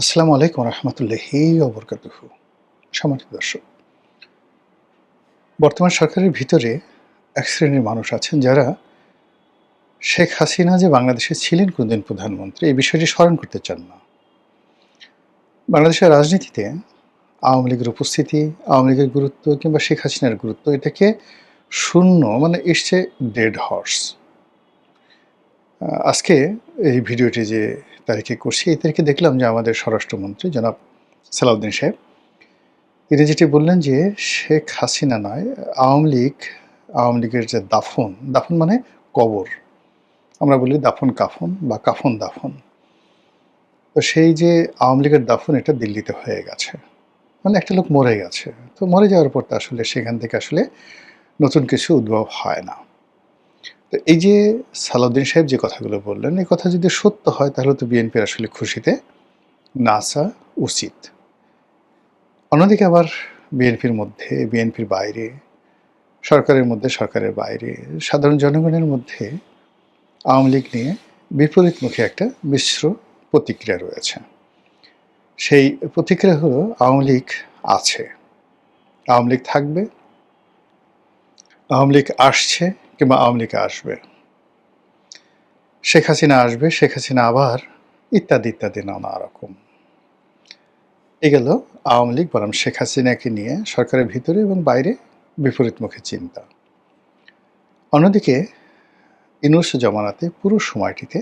আসসালামু আলাইকুম রহমতুল্লাহি ওয়া বারাকাতুহু। সম্মানিত দর্শক, বর্তমান সরকারের ভিতরে এক শ্রেণীর মানুষ আছেন যারা শেখ হাসিনা যে বাংলাদেশে ছিলেন কোনদিন প্রধানমন্ত্রী এই বিষয়টি স্মরণ করতে চান না। বাংলাদেশের রাজনীতিতে আওয়ামী লীগের উপস্থিতি, আওয়ামী লীগের গুরুত্ব কিংবা শেখ হাসিনার গুরুত্ব এটাকে শূন্য মানে ইটস এ ডেড হর্স। আজকে এই ভিডিওটি যে তারিখে করছি এই তারিখে দেখলাম যে আমাদের স্বরাষ্ট্রমন্ত্রী জনাব সালাউদ্দিন সাহেব তিনি যেটি বললেন যে শেখ হাসিনা নয়, আওয়ামী লীগের যে দাফন, দাফন মানে কবর। আমরা বলি দাফন কাফন বা কাফন দাফন। তো সেই যে আওয়ামী লীগের দাফন এটা দিল্লিতে হয়ে গেছে। মানে একটা লোক মরে গেছে। তো মরে যাওয়ার পর তো আসলে সেখান থেকে আসলে নতুন কিছু উদ্ভব হয় না। তো এই যে সালাউদ্দিন সাহেব যে কথাগুলো বললেন, এই কথা যদি সত্য হয় তাহলে তো বিএনপির আসলে খুশিতে নাচা উচিত। অন্যদিকে আবার বিএনপির মধ্যে, বিএনপির বাইরে, সরকারের মধ্যে, সরকারের বাইরে, সাধারণ জনগণের মধ্যে আওয়ামী লীগ নিয়ে বিপরীতমুখী একটা মিশ্র প্রতিক্রিয়া রয়েছে। সেই প্রতিক্রিয়া হলো আওয়ামী লীগ আছে, আওয়ামী লীগ থাকবে, আওয়ামী লীগ আসছে কিংবা আওয়ামী লীগ আসবে, শেখ হাসিনা আসবে, শেখ হাসিনা আবার ইত্যাদি ইত্যাদি নানা রকম। এ গেল আওয়ামী লীগ বনাম শেখ হাসিনাকে নিয়ে সরকারের ভিতরে এবং বাইরে বিপরীতমুখী চিন্তা। অন্যদিকে ইউনূস জমানাতে পুরো সময়টিতে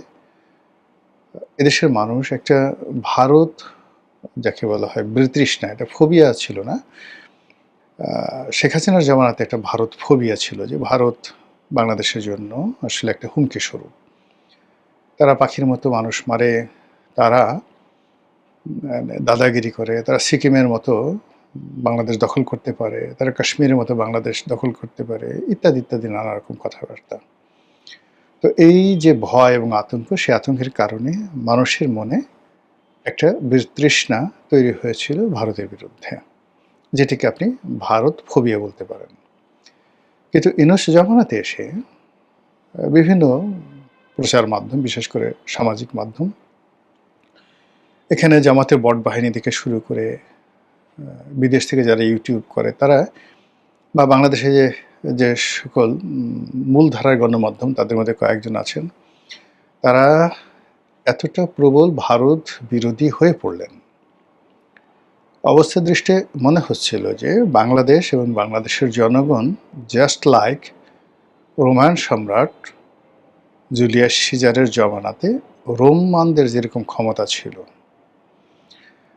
এদেশের মানুষ একটা ভারত যাকে বলা হয় বিতৃষ্ণা, এটা ফোবিয়া ছিল না। শেখ হাসিনার জমানাতে একটা ভারত ফোবিয়া ছিল যে ভারত বাংলাদেশের জন্য আসলে একটা হুমকি স্বরূপ। তারা পাখির মতো মানুষ মারে, তারা দাদাগিরি করে, তারা সিকিমের মতো বাংলাদেশ দখল করতে পারে, তারা কাশ্মীরের মতো বাংলাদেশ দখল করতে পারে, ইত্যাদি ইত্যাদি নানা রকম কথাবার্তা। তো এই যে ভয় এবং আতঙ্ক, সেই আতঙ্কের কারণে মানুষের মনে একটা বিতৃষ্ণা তৈরি হয়েছিল ভারতের বিরুদ্ধে, যেটিকে আপনি ভারত ফোবিয়া বলতে পারেন। কিন্তু ইউনূস জমানাতে এসে বিভিন্ন প্রচার মাধ্যম, বিশেষ করে সামাজিক মাধ্যম, এখানে জামাতের বট বাহিনী থেকে শুরু করে বিদেশ থেকে যারা ইউটিউব করে তারা, বা বাংলাদেশে যে যে সকল মূলধারার গণমাধ্যম তাদের মধ্যে কয়েকজন আছেন, তারা এতটা প্রবল ভারত বিরোধী হয়ে পড়লেন, অবস্থা দৃষ্টে মনে হচ্ছিল যে বাংলাদেশ এবং বাংলাদেশের জনগণ জাস্ট লাইক রোমান সম্রাট জুলিয়াস সিজারের জমানাতে রোমানদের যেরকম ক্ষমতা ছিল,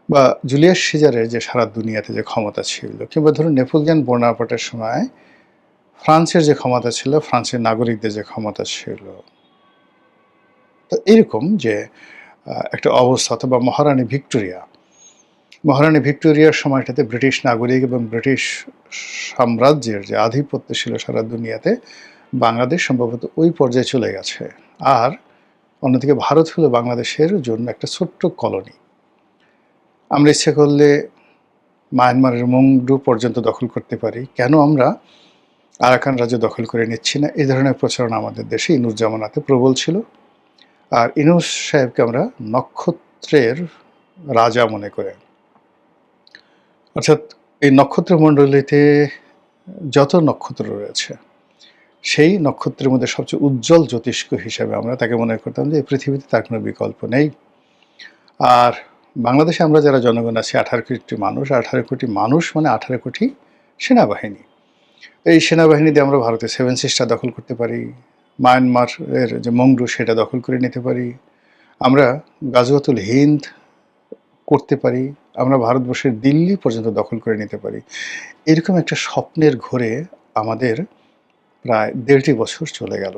বা জুলিয়াস সিজারের যে সারা দুনিয়াতে যে ক্ষমতা ছিল, কিংবা ধরুন নেপোলিয়ন বোনাপার্টের সময় ফ্রান্সের যে ক্ষমতা ছিল, ফ্রান্সের নাগরিকদের যে ক্ষমতা ছিল। তো এরকম যে একটা অবস্থা, অথবা মহারানী ভিক্টোরিয়ার সময়টাতে ব্রিটিশ নাগরিক এবং ব্রিটিশ সাম্রাজ্যের যে আধিপত্য ছিল সারা দুনিয়াতে, বাংলাদেশ সম্ভবত ওই পর্যায়ে চলে গেছে। আর অন্যদিকে ভারত হলো বাংলাদেশের জন্য একটা ছোট্ট কলোনি। আমরা ইচ্ছে করলে মায়ানমারের মংডু পর্যন্ত দখল করতে পারি, কেন আমরা আরাকান রাজ্য দখল করে নিচ্ছি না? এই ধরনের প্রচারণা আমাদের দেশে ইউনূস জামানাতে প্রবল ছিল। আর ইউনূস সাহেবকে আমরা নক্ষত্রের রাজা মনে করে, অর্থাৎ এই নক্ষত্রমণ্ডলীতে যত নক্ষত্র রয়েছে সেই নক্ষত্রের মধ্যে সবচেয়ে উজ্জ্বল জ্যোতিষ্ক হিসাবে আমরা তাকে মনে করতাম যে এই পৃথিবীতে তার কোনো বিকল্প নেই। আর বাংলাদেশে আমরা যারা জনগণ আছি 18 কোটি মানুষ, 18 কোটি মানুষ মানে 18 কোটি সেনাবাহিনী। এই সেনাবাহিনী দিয়ে আমরা ভারতের সেভেন সিস্টার দখল করতে পারি, মায়ানমারের যে মংডু সেটা দখল করে নিতে পারি, আমরা গাজওয়াতুল হিন্দ করতে পারি, আমরা ভারতবর্ষের দিল্লি পর্যন্ত দখল করে নিতে পারি। এরকম একটা স্বপ্নের ঘোরে আমাদের প্রায় 1.5 বছর চলে গেল।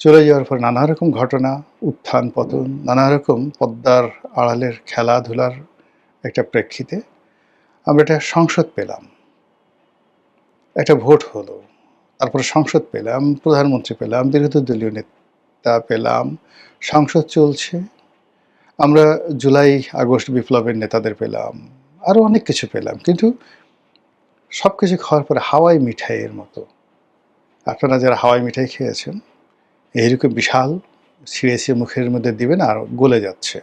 চলে যাওয়ার পর নানা রকম ঘটনা, উত্থান পতন, নানা রকম পদ্মার আড়ালের খেলাধুলার একটা প্রেক্ষিতে আমরা একটা সংসদ পেলাম, একটা ভোট হলো, তারপরে সংসদ পেলাম, প্রধানমন্ত্রী পেলাম, বিরোধী দলীয় নেতা পেলাম, সংসদ চলছে, আমরা জুলাই আগস্ট বিপ্লবের নেতাদের পেলাম, আরও অনেক কিছু পেলাম। কিন্তু সব কিছু খাওয়ার পরে হাওয়াই মিঠাইয়ের মতো, আপনারা যারা হাওয়াই মিঠাই খেয়েছেন, এইরকম বিশাল ছিঁড়ে মুখের মধ্যে দিবেন আর গলে যাচ্ছে,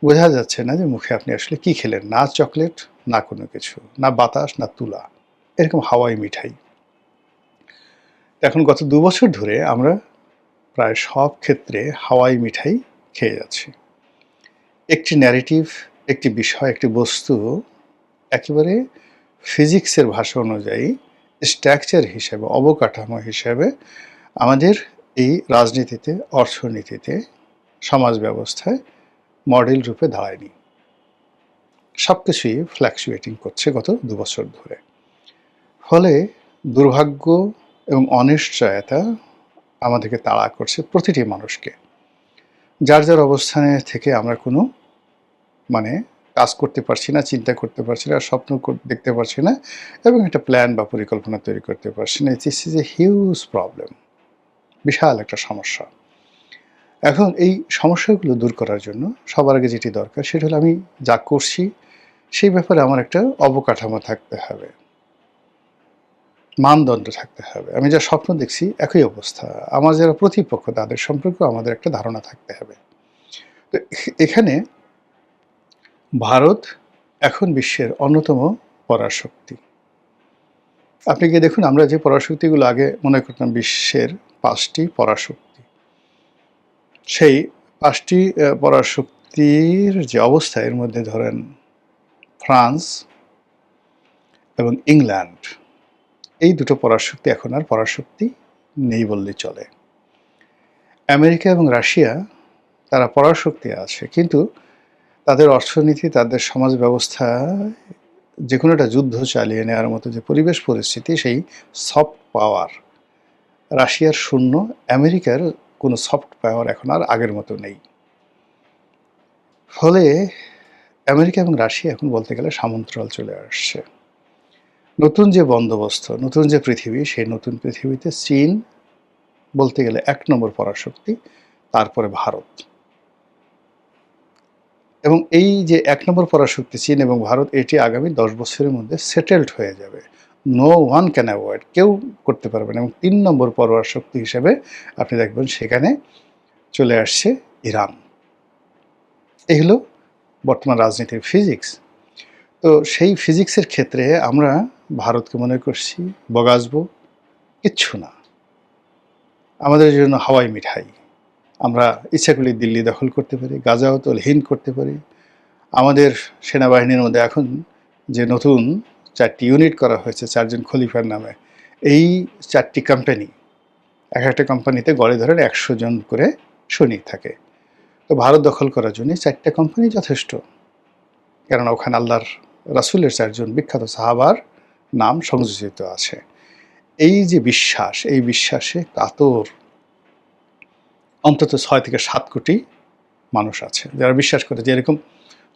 বোঝা যাচ্ছে না যে মুখে আপনি আসলে কি খেলেন, না চকলেট, না কোনো কিছু, না বাতাস, না তুলা, এরকম হাওয়াই মিঠাই। এখন গত ২ বছর ধরে আমরা প্রায় সব ক্ষেত্রে হাওয়াই মিঠাই খেয়ে যাচ্ছি। একটি ন্যারেটিভ, একটি বিষয়, একটি বস্তু একেবারে ফিজিক্সের ভাষা অনুযায়ী স্ট্রাকচার হিসেবে, অবকাঠামো হিসেবে আমাদের এই রাজনীতিতে, অর্থনীতিতে, সমাজ ব্যবস্থায় মডেল রূপে দাঁড়ায়নি। সব কিছুই ফ্ল্যাকচুয়েটিং করছে গত ২ বছর ধরে। ফলে দুর্ভাগ্য এবং অনিশ্চয়তা আমাদেরকে তাড়া করছে, প্রতিটি মানুষকে। যার যার অবস্থানে থেকে আমরা কোনো মানে কাজ করতে পারছি না, চিন্তা করতে পারছি না, স্বপ্ন দেখতে পারছি না, এবং একটা প্ল্যান বা পরিকল্পনা তৈরি করতে পারছি না। This is a huge problem, বিশাল একটা সমস্যা। এখন এই সমস্যাগুলো দূর করার জন্য সবার আগে যেটি দরকার সেটা হলো আমি যা করছি সেই ব্যাপারে আমার একটা অবকাঠামো থাকতে হবে, মানদণ্ড থাকতে হবে। আমি যা স্বপ্ন দেখছি একই অবস্থা, আমার যারা প্রতিপক্ষ তাদের সম্পর্কে আমাদের একটা ধারণা থাকতে হবে। তো এখানে ভারত এখন বিশ্বের অন্যতম পরাশক্তি। আপনি গিয়ে দেখুন, আমরা যে পরাশক্তিগুলো আগে মনে করতাম বিশ্বের ৫টি পরাশক্তি, সেই ৫টি পরাশক্তির যে অবস্থা, এর মধ্যে ধরেন ফ্রান্স এবং ইংল্যান্ড, এই দুটো পরাশক্তি এখন আর পরাশক্তি নেই বললেই চলে। আমেরিকা এবং রাশিয়া তারা পরাশক্তি আছে, কিন্তু তাদের অর্থনীতি, তাদের সমাজ ব্যবস্থা, যে কোনো একটা যুদ্ধ চালিয়ে নেওয়ার মতো যে পরিবেশ পরিস্থিতি, সেই সফট পাওয়ার রাশিয়ার শূন্য, আমেরিকার কোনো সফট পাওয়ার এখন আর আগের মতো নেই। ফলে আমেরিকা এবং রাশিয়া এখন বলতে গেলে সামন্তরাল চলে আসছে। নতুন যে বন্দোবস্ত, নতুন যে পৃথিবী, সেই নতুন পৃথিবীতে চীন বলতে গেলে ১ নম্বর পরাশক্তি, তারপরে ভারত। এবং এই যে ১ নম্বর পরাশক্তি চীন এবং ভারত, এটি আগামী ১০ বছরের মধ্যে সেটেলড হয়ে যাবে। নো ওয়ান ক্যান অ্যাভয়েড, কেউ করতে পারবে না। এবং ৩ নম্বর পরাশক্তি হিসেবে আপনি দেখবেন সেখানে চলে আসছে ইরান। এই হলো বর্তমান রাজনীতির ফিজিক্স। তো সেই ফিজিক্সের ক্ষেত্রে আমরা ভারতকে মনে করছি বগাসবো, কিচ্ছু না। আমাদের জন্য হাওয়াই মিঠাই। আমরা ইচ্ছা করলে দিল্লি দখল করতে পারি, গাজাওতল হিন্দ করতে পারি। আমাদের সেনাবাহিনীর মধ্যে এখন যে নতুন ৪টি ইউনিট করা হয়েছে ৪ জন খলিফার নামে, এই ৪টি কোম্পানি, এক একটা কোম্পানিতে গড়ে ধরেন ১০০ জন করে সৈনিক থাকে। তো ভারত দখল করার জন্য ৪টা কোম্পানি যথেষ্ট, কেননা ওখানে আল্লাহর রাসূলের ৪ জন বিখ্যাত সাহাবার নাম সংযোজিত আছে। এই যে বিশ্বাস, এই বিশ্বাসে কাতর অন্তত ৬ থেকে ৭ কোটি মানুষ আছে, যারা বিশ্বাস করে যে এরকম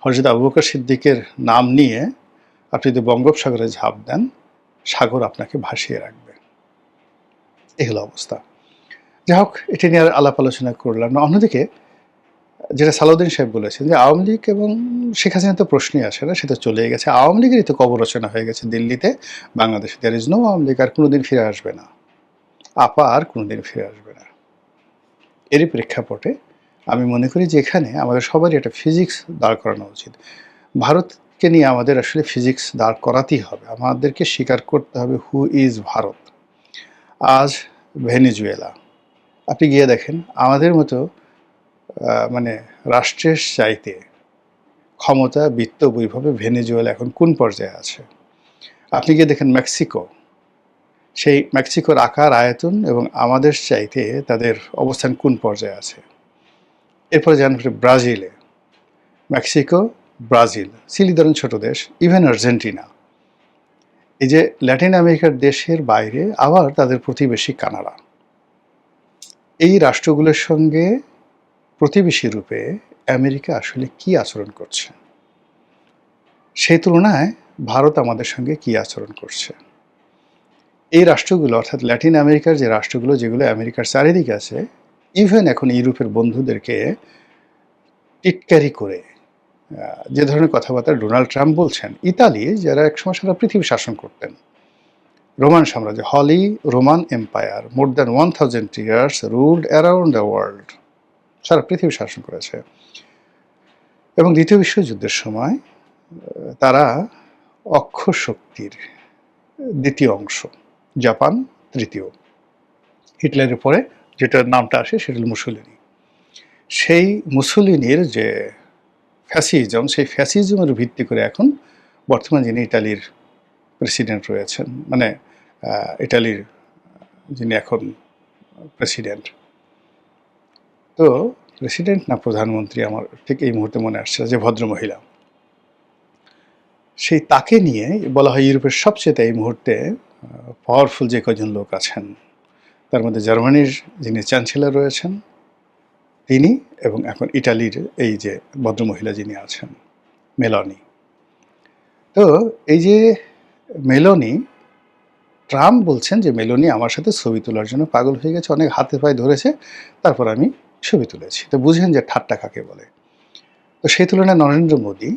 হযরত আবু বকর সিদ্দিকের নাম নিয়ে আপনি যদি বঙ্গোপসাগরে ঝাঁপ দেন, সাগর আপনাকে ভাসিয়ে রাখবে। এই হলো অবস্থা। যাই হোক, এটা নিয়ে আর আলাপ আলোচনা করলাম না। অন্যদিকে যেটা সালাউদ্দিন সাহেব বলেছেন যে আওয়ামী লীগ এবং শেখ হাসিনা তো প্রশ্নই আসে না, সেটা চলেই গেছে। আওয়ামী লীগেরই তো কবর রচনা হয়ে গেছে দিল্লিতে, বাংলাদেশে। There is no Awami League, আর কোনোদিন ফিরে আসবে না। আপা আর কোনোদিন ফিরে আসবে না। এরই প্রেক্ষাপটে আমি মনে করি যে এখানে আমাদের সবারই একটা ফিজিক্স দাঁড় করানো উচিত। ভারতকে নিয়ে আমাদের আসলে ফিজিক্স দাঁড় করাতেই হবে। আমাদেরকে স্বীকার করতে হবে হু ইজ ভারত। আজ ভেনেজুয়েলা, আপনি গিয়ে দেখেন আমাদের মতো মানে রাষ্ট্রের চাইতে ক্ষমতা, বিত্ত, বৈভবে ভেনেজুয়েলা এখন কোন পর্যায়ে আছে। আপনি গিয়ে দেখেন মেক্সিকো, সেই মেক্সিকোর আকার, আয়তন এবং আমাদের চাইতে তাদের অবস্থান কোন পর্যায়ে আছে। এরপরে যান ব্রাজিলে, মেক্সিকো, ব্রাজিল, চিলি ধরেন ছোট দেশ, ইভেন আর্জেন্টিনা। এই যে ল্যাটিন আমেরিকার দেশের বাইরে আবার তাদের প্রতিবেশী কানাডা, এই রাষ্ট্রগুলোর সঙ্গে প্রতিবেশী রূপে আমেরিকা আসলে কি আচরণ করছে, সেই তুলনায় ভারত আমাদের সঙ্গে কি আচরণ করছে। এই রাষ্ট্রগুলো, অর্থাৎ ল্যাটিন আমেরিকার যে রাষ্ট্রগুলো, যেগুলো আমেরিকার চারিদিকে আছে, ইভেন এখন ইউরোপের বন্ধুদেরকে টিটকারি করে যে ধরনের কথাবার্তা ডোনাল্ড ট্রাম্প বলছেন, ইতালি যারা একসময় সারা পৃথিবী শাসন করতেন, রোমান সাম্রাজ্য, holy Roman empire, more than 1000 years ruled around the world, সারা পৃথিবী শাসন করেছে। এবং দ্বিতীয় বিশ্বযুদ্ধের সময় তারা অক্ষ শক্তির দ্বিতীয় অংশ, জাপান তৃতীয়, হিটলারের পরে যেটার নামটা আসে সেটা হল মুসোলিনি। সেই মুসোলিনির যে ফ্যাসিজম, সেই ফ্যাসিজমের ভিত্তি করে এখন বর্তমান যিনি ইটালির প্রেসিডেন্ট রয়েছেন, মানে ইটালির যিনি এখন প্রেসিডেন্ট, তো প্রেসিডেন্ট না প্রধানমন্ত্রী আমার ঠিক এই মুহূর্তে মনে আসছে, যে ভদ্রমহিলা, সেই তাকে নিয়ে বলা হয় ইউরোপের সবচেয়ে এই মুহূর্তে পাওয়ারফুল যে কজন লোক আছেন, তার মধ্যে জার্মানির যিনি চ্যান্সেলর রয়েছেন তিনি, এবং এখন ইটালির এই যে ভদ্রমহিলা যিনি আছেন মেলনি। তো এই যে মেলনি, ট্রাম্প বলছেন যে মেলনি আমার সাথে ছবি তোলার জন্য পাগল হয়ে গেছে, অনেক হাতে পায়ে ধরেছে, তারপর আমি ছবি তুলেছি। তো বুঝেন যে ঠাট্টা কাকে বলে। তো সেই তুলনায় নরেন্দ্র মোদী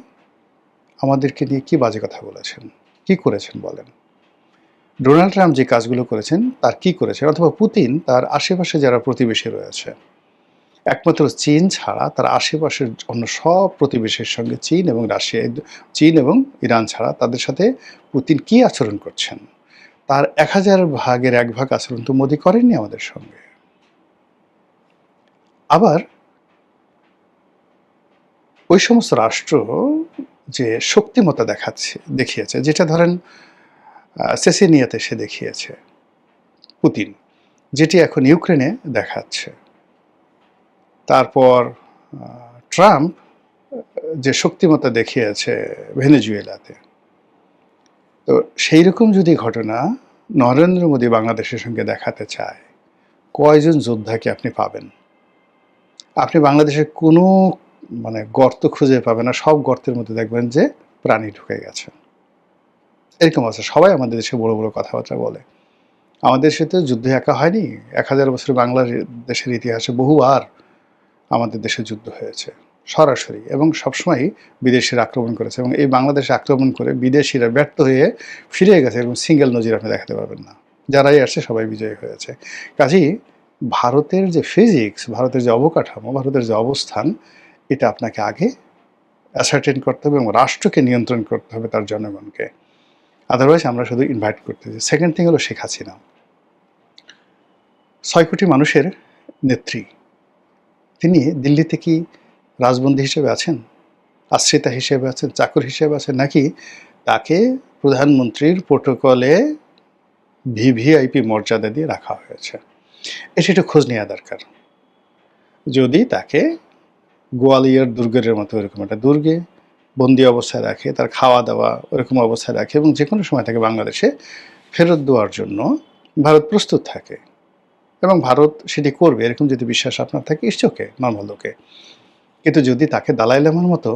আমাদেরকে নিয়ে কি বাজে কথা বলেছেন, কি করেছেন বলেন। ডোনাল্ড ট্রাম্প যে কাজগুলো করেছেন তার কি করেছেন, অথবা পুতিন তার আশেপাশে যারা প্রতিবেশী রয়েছে, একমাত্র চীন ছাড়া তার আশেপাশের অন্য সব প্রতিবেশীর সঙ্গে চীন এবং রাশিয়া, চীন এবং ইরান ছাড়া তাদের সাথে পুতিন কি আচরণ করছেন, তার 1000 ভাগের 1 ভাগ আচরণ তো মোদী করেননি আমাদের সঙ্গে। আবার ওই সমস্ত রাষ্ট্র যে শক্তিমত্তা দেখিয়েছে, যেটা ধরেন চেচেনিয়াতে সে দেখিয়েছে পুতিন, যেটি এখন ইউক্রেনে দেখাচ্ছে, তারপর ট্রাম্প যে শক্তিমত্তা দেখিয়েছে ভেনেজুয়েলাতে, তো সেই রকম যদি ঘটনা নরেন্দ্র মোদী বাংলাদেশের সঙ্গে দেখাতে চায়, কয়জন যোদ্ধাকে আপনি পাবেন? আপনি বাংলাদেশের কোনো গর্ত খুঁজে পাবেন না, সব গর্তের মধ্যে দেখবেন যে প্রাণী ঢুকে গেছে। এরকম আছে, সবাই আমাদের দেশে বড় বড় কথাবার্তা বলে। আমাদের দেশে তো যুদ্ধ একা হয়নি, 1000 বছর বাংলাদেশের ইতিহাসে বহুবার আমাদের দেশে যুদ্ধ হয়েছে সরাসরি, এবং সবসময় বিদেশিরা আক্রমণ করেছে, এবং এই বাংলাদেশে আক্রমণ করে বিদেশিরা ব্যর্থ হয়ে ফিরে গেছে, এবং সিঙ্গেল নজির আপনি দেখাতে পারবেন না। যারাই আসছে সবাই বিজয়ী হয়েছে। কাজেই ভারতের যে ফিজিক্স, ভারতের যে অবকাঠামো, ভারতের যে অবস্থান, এটা আপনাকে আগে অ্যাসার্টেন করতে হবে এবং রাষ্ট্রকে নিয়ন্ত্রণ করতে হবে, তার জনগণকে। আদারওয়াইজ আমরা শুধু ইনভাইট করতেছি। সেকেন্ড থিং হলো শেখ হাসিনা 6 কোটি মানুষের নেত্রী। তিনি দিল্লিতে কি রাজবন্দী হিসেবে আছেন, আশ্রিতা হিসেবে আছেন, চাকর হিসেবে আছেন, নাকি তাকে প্রধানমন্ত্রীর প্রোটোকলে ভিভিআইপি মর্যাদা দিয়ে রাখা হয়েছে? এটা একটু খোঁজ নেওয়া দরকার। যদি তাকে গোয়ালিয়র দুর্গের মতো এরকম একটা দুর্গে বন্দি অবস্থায় রাখে, তার খাওয়া দাওয়া ওরকম অবস্থায় রাখে, এবং যে কোনো সময় তাকে বাংলাদেশে ফেরত দেওয়ার জন্য ভারত প্রস্তুত থাকে, এবং ভারত সেটি করবে, এরকম যদি বিশ্বাস আপনার থাকে, ইস্টকে নর্মাল লোকে। কিন্তু যদি তাকে দালাই লামার মতো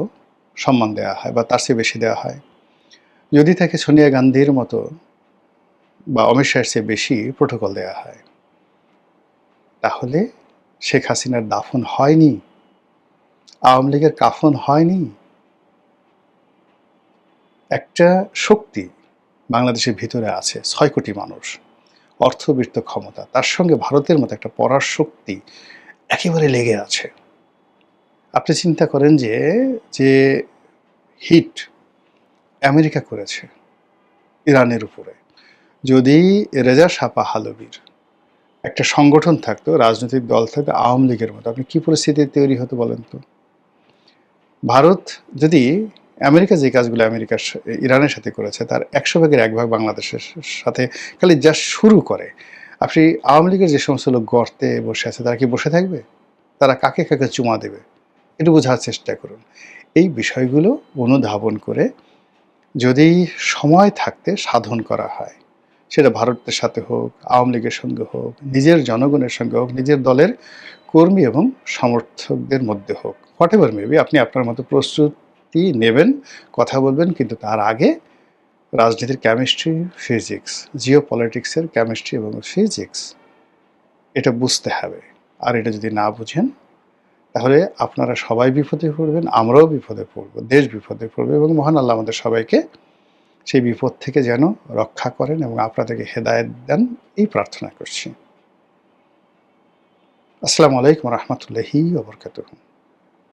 সম্মান দেওয়া হয় বা তার চেয়ে বেশি দেওয়া হয়, যদি তাকে সোনিয়া গান্ধীর মতো বা অমিত শাহের চেয়ে বেশি প্রোটোকল দেওয়া হয়, তাহলে শেখ হাসিনার দাফন হয়নি, আওয়ামী লীগের কাফন হয়নি। একটা শক্তি বাংলাদেশের ভিতরে আছে, 6 কোটি মানুষ, অর্থবিত্ত ক্ষমতা, তার সঙ্গে ভারতের মতো একটা পরার শক্তি একেবারে লেগে আছে। আপনি চিন্তা করেন যে যে হিট আমেরিকা করেছে ইরানের উপরে, যদি রেজা শাহ পাহলভীর একটা সংগঠন থাকতো, রাজনৈতিক দল থাকতো আওয়ামী লীগের মতো, আপনি কি পরিস্থিতি তৈরি হতো বলেন তো? ভারত যদি আমেরিকা যে কাজগুলো ইরানের সাথে করেছে, তার 100 ভাগের 1 ভাগ বাংলাদেশের সাথে খালি যা শুরু করে, আপনি আওয়ামী লীগের যে সমস্ত লোক গর্তে বসে আছে, তারা কি বসে থাকবে? তারা কাকে কাকে চুমা দেবে? একটু বোঝার চেষ্টা করুন। এই বিষয়গুলো অনুধাবন করে যদি সময় থাকতে সাধন করা হয়, সেটা ভারতের সাথে হোক, আওয়ামী লীগের সঙ্গে হোক, নিজের জনগণের সঙ্গে হোক, নিজের দলের কর্মী এবং সমর্থকদের মধ্যে হোক, হোয়াট এভার মেবি, আপনি আপনার মতো প্রস্তুতি নেবেন, কথা বলবেন, কিন্তু তার আগে রাজনীতির কেমিস্ট্রি, ফিজিক্স, জিও পলিটিক্সের কেমিস্ট্রি এবং ফিজিক্স, এটা বুঝতে হবে। আর এটা যদি না বুঝেন, তাহলে আপনারা সবাই বিপদে পড়বেন, আমরাও বিপদে পড়ব, দেশ বিপদে পড়বে, এবং মহান আল্লাহ আমাদের সবাইকে সেই বিপদ থেকে যেন রক্ষা করেন এবং আপনাদেরকে হেদায়েত দেন, এই প্রার্থনা করছি। আসসালামু আলাইকুম রহমতুল্লাহি ওয়া বারাকাতুহু।